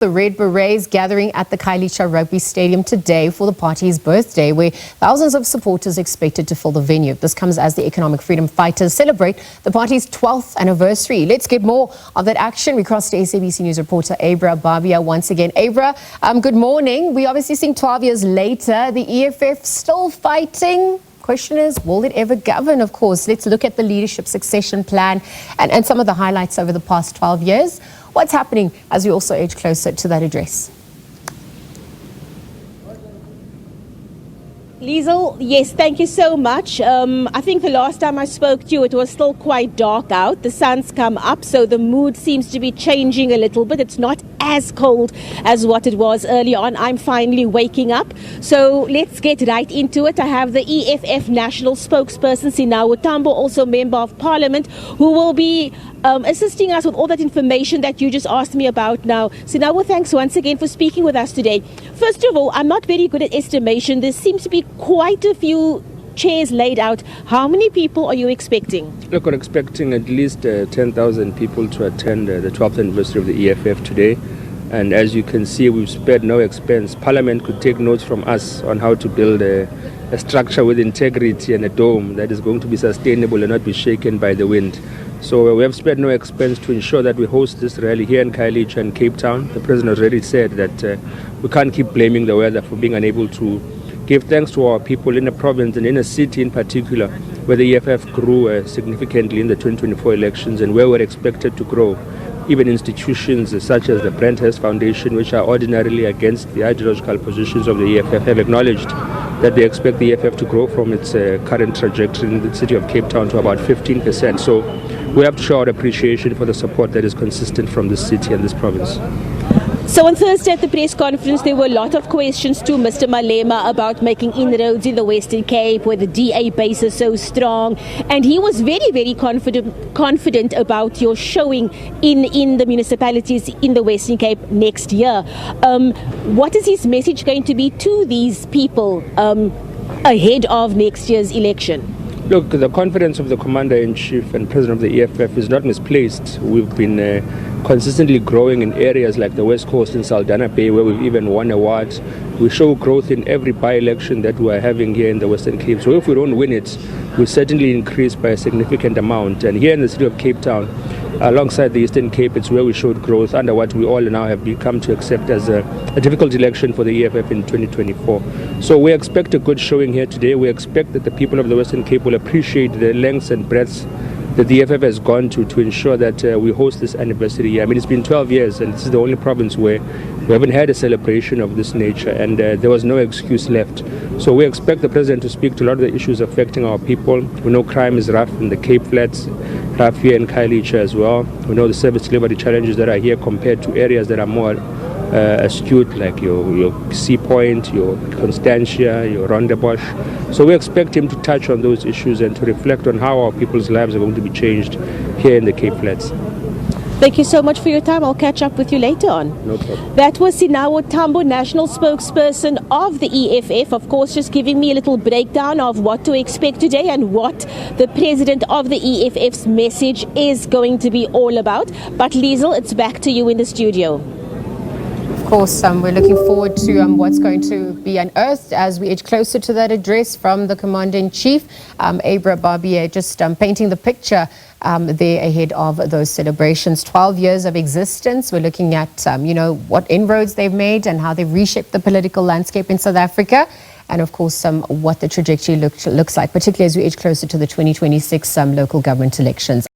The Red Berets gathering at the Khayelitsha Rugby Stadium today for the party's birthday, where thousands of supporters expected to fill the venue. This comes as the economic freedom fighters celebrate the party's 12th anniversary. Let's get more of that action. We cross to SABC News reporter Abra Barbier once again. Abra, good morning. We obviously seeing 12 years later, the EFF still fighting. Question is, will it ever govern? Of course, let's look at the leadership succession plan and some of the highlights over the past 12 years. What's happening as we also age closer to that address? Liesel, yes, thank you so much. I think the last time I spoke to you, it was still quite dark out. The sun's come up, so the mood seems to be changing a little bit. It's not as cold as what it was early on. I'm finally waking up. So let's get right into it. I have the EFF national spokesperson, Sinawo, Thambo, also member of parliament, who will be assisting us with all that information that you just asked me about now. Sinawo, thanks once again for speaking with us today. First of all, I'm not very good at estimation. There seems to be quite a few chairs laid out. How many people are you expecting? Look, we're expecting at least 10,000 people to attend the 12th anniversary of the EFF today. And as you can see, we've spared no expense. Parliament could take notes from us on how to build a structure with integrity and a dome that is going to be sustainable and not be shaken by the wind. So we have spared no expense to ensure that we host this rally here in Khayelitsha and Cape Town. The president already said that we can't keep blaming the weather for being unable to give thanks to our people in the province and in a city in particular where the EFF grew significantly in the 2024 elections and where we're expected to grow. Even institutions such as the Brandhurst Foundation, which are ordinarily against the ideological positions of the EFF, have acknowledged that they expect the EFF to grow from its current trajectory in the city of Cape Town to about 15%. So we have to show our appreciation for the support that is consistent from this city and this province. So on Thursday at the press conference, there were a lot of questions to Mr. Malema about making inroads in the Western Cape, where the DA base is so strong. And he was very, very confident about your showing in the municipalities in the Western Cape next year. What is his message going to be to these people ahead of next year's election? Look, the confidence of the Commander-in-Chief and President of the EFF is not misplaced. We've been consistently growing in areas like the West Coast and Saldanha Bay, where we've even won awards. We show growth in every by-election that we're having here in the Western Cape. So if we don't win it, we certainly increase by a significant amount. And here in the city of Cape Town, alongside the Eastern Cape, it's where we showed growth under what we all now have become to accept as a difficult election for the EFF in 2024. So we expect a good showing here today. We expect that the people of the Western Cape will appreciate the lengths and breadths that the EFF has gone to ensure that we host this anniversary. I mean, it's been 12 years and this is the only province where we haven't had a celebration of this nature, and there was no excuse left. So we expect the president to speak to a lot of the issues affecting our people. We know crime is rough in the Cape Flats, rough here in Khayelitsha as well. We know the service delivery challenges that are here compared to areas that are more astute, like your Sea Point, your Constantia, your Rondebosch. So we expect him to touch on those issues and to reflect on how our people's lives are going to be changed here in the Cape Flats. Thank you so much for your time. I'll catch up with you later on. No problem. That was Sinawo, Thambo, national spokesperson of the EFF. Of course, just giving me a little breakdown of what to expect today and what the president of the EFF's message is going to be all about. But Liesel, it's back to you in the studio. Of course, we're looking forward to what's going to be unearthed as we edge closer to that address from the Commander-in-Chief. Abra Barbier just painting the picture there ahead of those celebrations. 12 years of existence. We're looking at, what inroads they've made and how they've reshaped the political landscape in South Africa. And of course, what the trajectory looks like, particularly as we edge closer to the 2026 local government elections.